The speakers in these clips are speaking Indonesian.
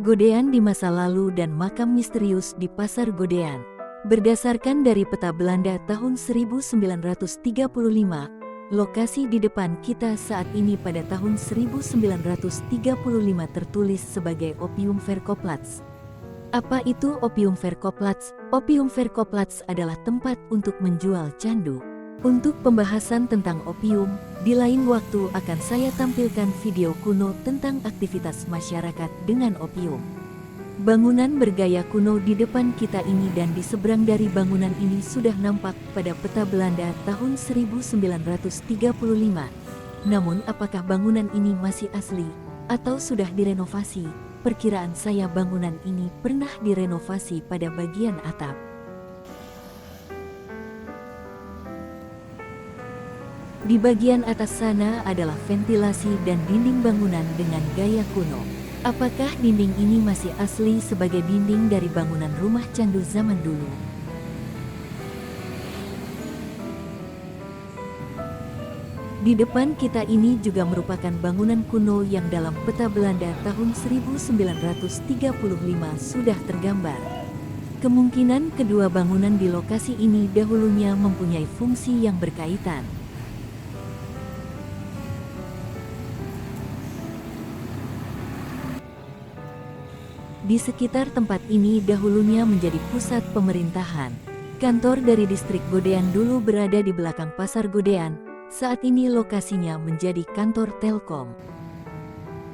Godean di masa lalu dan makam misterius di Pasar Godean. Berdasarkan dari peta Belanda tahun 1935, lokasi di depan kita saat ini pada tahun 1935 tertulis sebagai Opium Verkoopplatz. Apa itu Opium Verkoopplatz? Opium Verkoopplatz adalah tempat untuk menjual candu. Untuk pembahasan tentang opium, di lain waktu akan saya tampilkan video kuno tentang aktivitas masyarakat dengan opium. Bangunan bergaya kuno di depan kita ini dan di seberang dari bangunan ini sudah nampak pada peta Belanda tahun 1935. Namun apakah bangunan ini masih asli atau sudah direnovasi? Perkiraan saya bangunan ini pernah direnovasi pada bagian atap. Di bagian atas sana adalah ventilasi dan dinding bangunan dengan gaya kuno. Apakah dinding ini masih asli sebagai dinding dari bangunan rumah candu zaman dulu? Di depan kita ini juga merupakan bangunan kuno yang dalam peta Belanda tahun 1935 sudah tergambar. Kemungkinan kedua bangunan di lokasi ini dahulunya mempunyai fungsi yang berkaitan. Di sekitar tempat ini dahulunya menjadi pusat pemerintahan. Kantor dari distrik Godean dulu berada di belakang Pasar Godean, saat ini lokasinya menjadi kantor Telkom.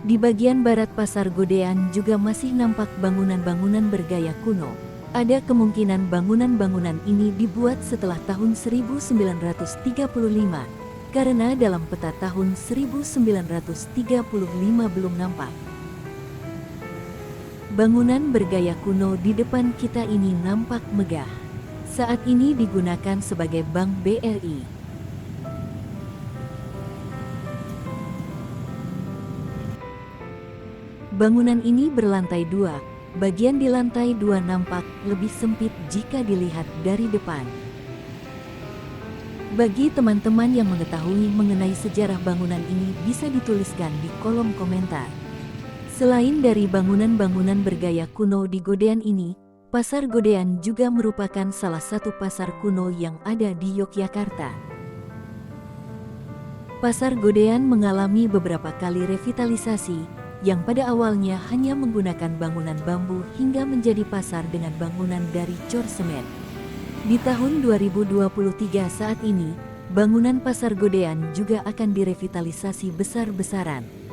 Di bagian barat Pasar Godean juga masih nampak bangunan-bangunan bergaya kuno. Ada kemungkinan bangunan-bangunan ini dibuat setelah tahun 1935, karena dalam peta tahun 1935 belum nampak. Bangunan bergaya kuno di depan kita ini nampak megah. Saat ini digunakan sebagai Bank BRI. Bangunan ini berlantai 2. Bagian di lantai 2 nampak lebih sempit jika dilihat dari depan. Bagi teman-teman yang mengetahui mengenai sejarah bangunan ini bisa dituliskan di kolom komentar. Selain dari bangunan-bangunan bergaya kuno di Godean ini, Pasar Godean juga merupakan salah satu pasar kuno yang ada di Yogyakarta. Pasar Godean mengalami beberapa kali revitalisasi, yang pada awalnya hanya menggunakan bangunan bambu hingga menjadi pasar dengan bangunan dari cor semen. Di tahun 2023 saat ini, bangunan Pasar Godean juga akan direvitalisasi besar-besaran.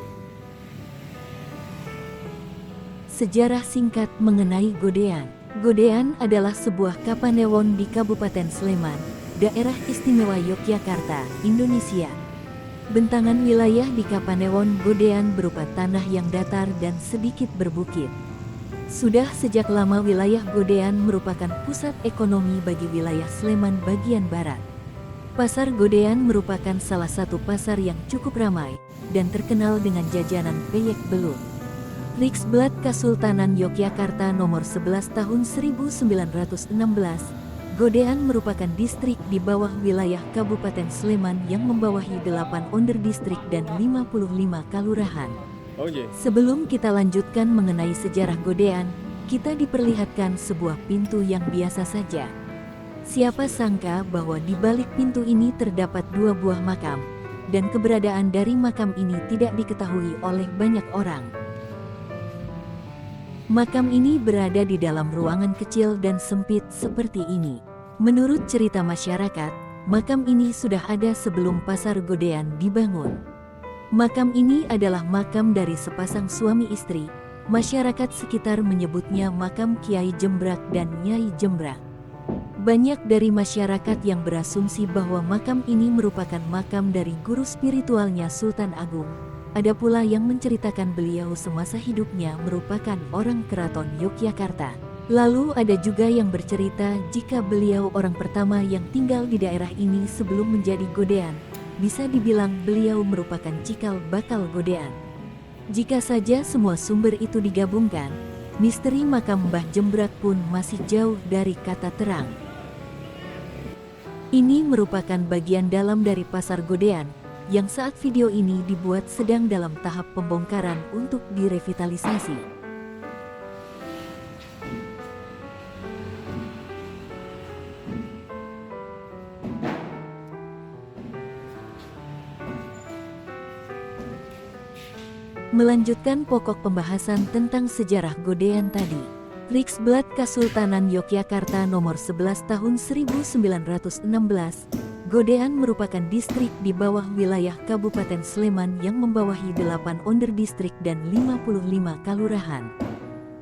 Sejarah singkat mengenai Godean. Godean adalah sebuah kapanewon di Kabupaten Sleman, Daerah Istimewa Yogyakarta, Indonesia. Bentangan wilayah di Kapanewon Godean berupa tanah yang datar dan sedikit berbukit. Sudah sejak lama wilayah Godean merupakan pusat ekonomi bagi wilayah Sleman bagian barat. Pasar Godean merupakan salah satu pasar yang cukup ramai dan terkenal dengan jajanan peyek belut. Riksblad Kasultanan Yogyakarta nomor 11 tahun 1916, Godean merupakan distrik di bawah wilayah Kabupaten Sleman yang membawahi 8 onderdistrik dan 55 kalurahan. Sebelum kita lanjutkan mengenai sejarah Godean, kita diperlihatkan sebuah pintu yang biasa saja. Siapa sangka bahwa di balik pintu ini terdapat 2 buah makam, dan keberadaan dari makam ini tidak diketahui oleh banyak orang. Makam ini berada di dalam ruangan kecil dan sempit seperti ini. Menurut cerita masyarakat, makam ini sudah ada sebelum Pasar Godean dibangun. Makam ini adalah makam dari sepasang suami istri. Masyarakat sekitar menyebutnya makam Kiai Jembrak dan Nyai Jembrak. Banyak dari masyarakat yang berasumsi bahwa makam ini merupakan makam dari guru spiritualnya Sultan Agung. Ada pula yang menceritakan beliau semasa hidupnya merupakan orang keraton Yogyakarta. Lalu ada juga yang bercerita jika beliau orang pertama yang tinggal di daerah ini sebelum menjadi Godean. Bisa dibilang beliau merupakan cikal bakal Godean. Jika saja semua sumber itu digabungkan, misteri makam Mbah Jembrak pun masih jauh dari kata terang. Ini merupakan bagian dalam dari Pasar Godean, yang saat video ini dibuat sedang dalam tahap pembongkaran untuk direvitalisasi. Melanjutkan pokok pembahasan tentang sejarah Godean tadi. Riksblad Kasultanan Yogyakarta nomor 11 tahun 1916, Godean merupakan distrik di bawah wilayah Kabupaten Sleman yang membawahi 8 onderdistrik dan 55 kalurahan.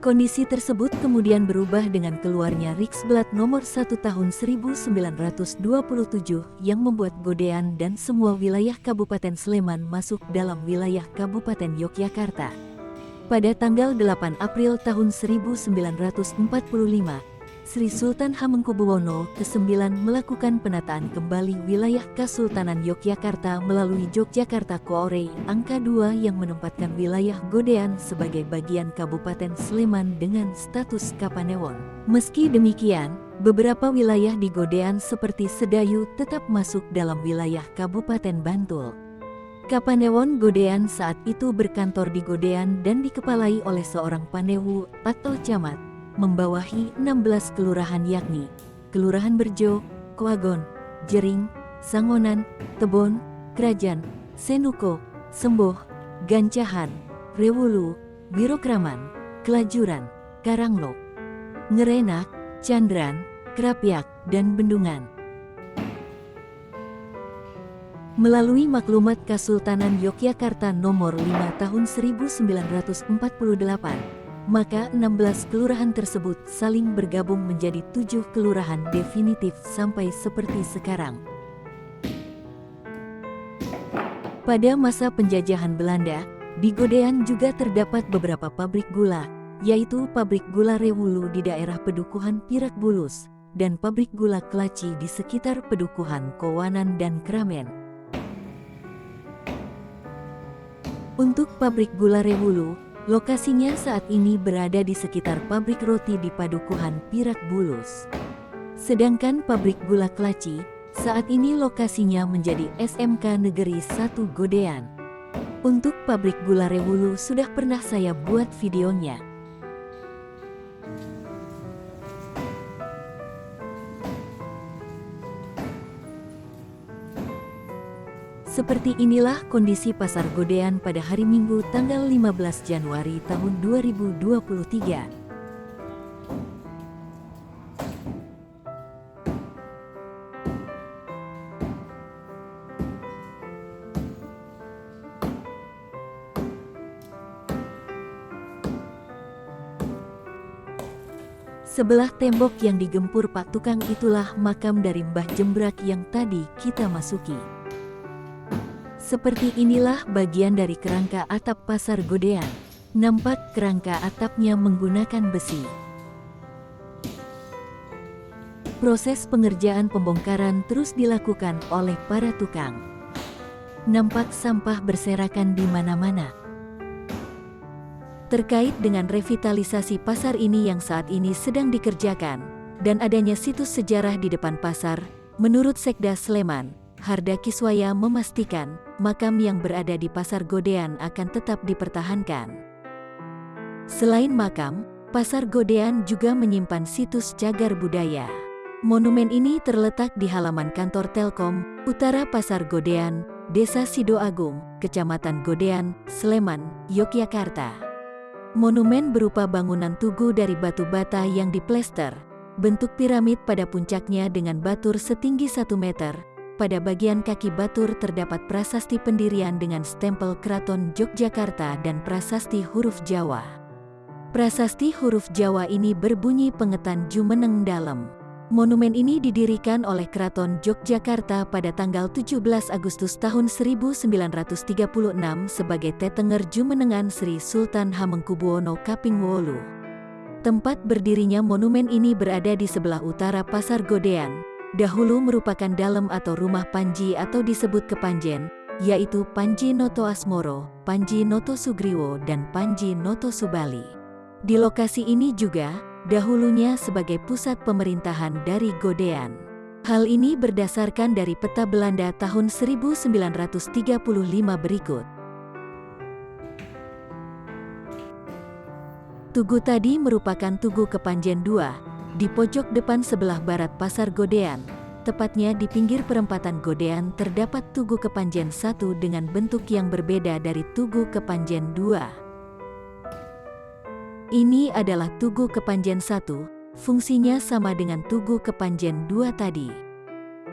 Kondisi tersebut kemudian berubah dengan keluarnya Riksblad nomor 1 tahun 1927 yang membuat Godean dan semua wilayah Kabupaten Sleman masuk dalam wilayah Kabupaten Yogyakarta. Pada tanggal 8 April tahun 1945, Sri Sultan Hamengkubuwono ke-9 melakukan penataan kembali wilayah Kesultanan Yogyakarta melalui Yogyakarta Koore Angka 2 yang menempatkan wilayah Godean sebagai bagian Kabupaten Sleman dengan status Kapanewon. Meski demikian, beberapa wilayah di Godean seperti Sedayu tetap masuk dalam wilayah Kabupaten Bantul. Kapanewon Godean saat itu berkantor di Godean dan dikepalai oleh seorang panewu atau camat, membawahi 16 kelurahan yakni Kelurahan Berjo, Koagon, Jering, Sangonan, Tebon, Krajan, Senuko, Semboh, Gancahan, Rewulu, Wirokraman, Kelajuran, Karanglok, Ngerenak, Candran, Krapyak, dan Bendungan. Melalui Maklumat Kasultanan Yogyakarta nomor 5 tahun 1948, maka 16 kelurahan tersebut saling bergabung menjadi 7 kelurahan definitif sampai seperti sekarang. Pada masa penjajahan Belanda, di Godean juga terdapat beberapa pabrik gula, yaitu pabrik gula Rewulu di daerah Pedukuhan Pirak Bulus, dan pabrik gula Klaci di sekitar Pedukuhan Kowanan dan Kramen. Untuk pabrik gula Rewulu, lokasinya saat ini berada di sekitar pabrik roti di Padukuhan Pirak Bulus. Sedangkan pabrik gula Klaci, saat ini lokasinya menjadi SMK Negeri 1 Godean. Untuk pabrik gula Rewulu sudah pernah saya buat videonya. Seperti inilah kondisi Pasar Godean pada hari Minggu tanggal 15 Januari tahun 2023. Sebelah tembok yang digempur Pak Tukang itulah makam dari Mbah Jembrak yang tadi kita masuki. Seperti inilah bagian dari kerangka atap Pasar Godean. Nampak kerangka atapnya menggunakan besi. Proses pengerjaan pembongkaran terus dilakukan oleh para tukang. Nampak sampah berserakan di mana-mana. Terkait dengan revitalisasi pasar ini yang saat ini sedang dikerjakan, dan adanya situs sejarah di depan pasar, menurut Sekda Sleman, Harda Kiswaya memastikan, makam yang berada di Pasar Godean akan tetap dipertahankan. Selain makam, Pasar Godean juga menyimpan situs cagar budaya. Monumen ini terletak di halaman kantor Telkom, Utara Pasar Godean, Desa Sidoagung, Kecamatan Godean, Sleman, Yogyakarta. Monumen berupa bangunan tugu dari batu bata yang diplester, bentuk piramid pada puncaknya dengan batur setinggi 1 meter. Pada bagian kaki batur terdapat prasasti pendirian dengan stempel Keraton Yogyakarta dan prasasti huruf Jawa. Prasasti huruf Jawa ini berbunyi Pengetan Jumeneng Dalem. Monumen ini didirikan oleh Keraton Yogyakarta pada tanggal 17 Agustus tahun 1936 sebagai Tetenger Jumenengan Sri Sultan Hamengkubuwono Kaping Wolu. Tempat berdirinya monumen ini berada di sebelah utara Pasar Godean. Dahulu merupakan dalem atau rumah Panji atau disebut Kepanjen, yaitu Panji Noto Asmoro, Panji Noto Sugriwo, dan Panji Noto Subali. Di lokasi ini juga, dahulunya sebagai pusat pemerintahan dari Godean. Hal ini berdasarkan dari peta Belanda tahun 1935 berikut. Tugu tadi merupakan Tugu Kepanjen II, di pojok depan sebelah barat Pasar Godean. tepatnya di pinggir perempatan Godean terdapat Tugu Kepanjen 1 dengan bentuk yang berbeda dari Tugu Kepanjen 2. Ini adalah Tugu Kepanjen 1, fungsinya sama dengan Tugu Kepanjen 2 tadi.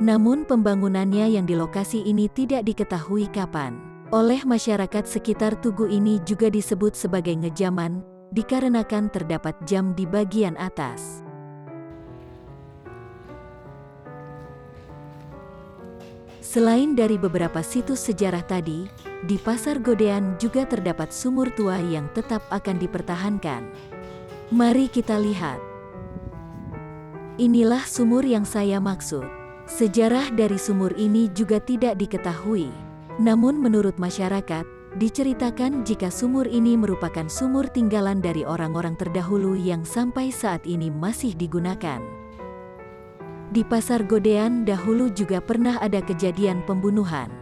Namun pembangunannya yang di lokasi ini tidak diketahui kapan. Oleh masyarakat sekitar tugu ini juga disebut sebagai ngejaman, dikarenakan terdapat jam di bagian atas. Selain dari beberapa situs sejarah tadi, di Pasar Godean juga terdapat sumur tua yang tetap akan dipertahankan. Mari kita lihat. Inilah sumur yang saya maksud. Sejarah dari sumur ini juga tidak diketahui. Namun menurut masyarakat, diceritakan jika sumur ini merupakan sumur tinggalan dari orang-orang terdahulu yang sampai saat ini masih digunakan. Di Pasar Godean dahulu juga pernah ada kejadian pembunuhan.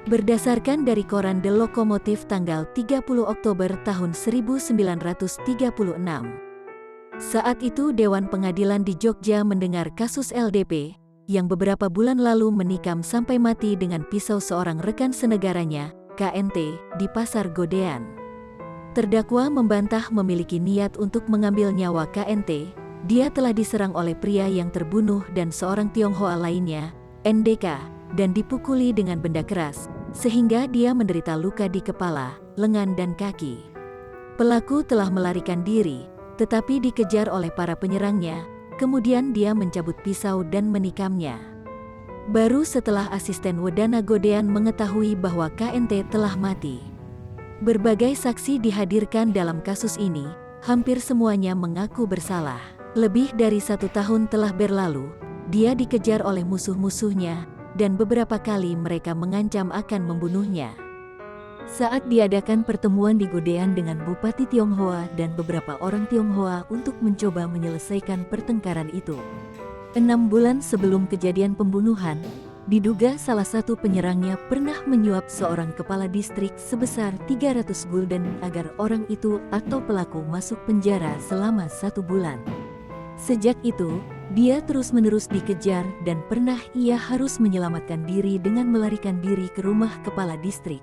Berdasarkan dari koran The Lokomotif tanggal 30 Oktober tahun 1936. Saat itu Dewan Pengadilan di Jogja mendengar kasus LDP, yang beberapa bulan lalu menikam sampai mati dengan pisau seorang rekan senegaranya, KNT, di Pasar Godean. Terdakwa membantah memiliki niat untuk mengambil nyawa KNT. Dia telah diserang oleh pria yang terbunuh dan seorang Tionghoa lainnya, NDK, dan dipukuli dengan benda keras, sehingga dia menderita luka di kepala, lengan dan kaki. Pelaku telah melarikan diri, tetapi dikejar oleh para penyerangnya, kemudian dia mencabut pisau dan menikamnya. Baru setelah asisten Wedana Godean mengetahui bahwa KNT telah mati. Berbagai saksi dihadirkan dalam kasus ini, hampir semuanya mengaku bersalah. Lebih dari 1 tahun telah berlalu, dia dikejar oleh musuh-musuhnya, dan beberapa kali mereka mengancam akan membunuhnya. Saat diadakan pertemuan di Godean dengan Bupati Tionghoa dan beberapa orang Tionghoa untuk mencoba menyelesaikan pertengkaran itu. 6 bulan sebelum kejadian pembunuhan, diduga salah satu penyerangnya pernah menyuap seorang kepala distrik sebesar 300 gulden agar orang itu atau pelaku masuk penjara selama 1 bulan. Sejak itu, dia terus-menerus dikejar dan pernah ia harus menyelamatkan diri dengan melarikan diri ke rumah kepala distrik.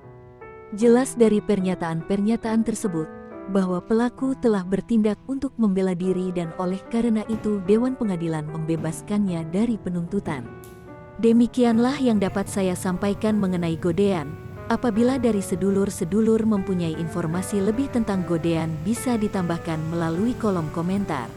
Jelas dari pernyataan-pernyataan tersebut, bahwa pelaku telah bertindak untuk membela diri dan oleh karena itu Dewan Pengadilan membebaskannya dari penuntutan. Demikianlah yang dapat saya sampaikan mengenai Godean. Apabila dari sedulur-sedulur mempunyai informasi lebih tentang Godean bisa ditambahkan melalui kolom komentar.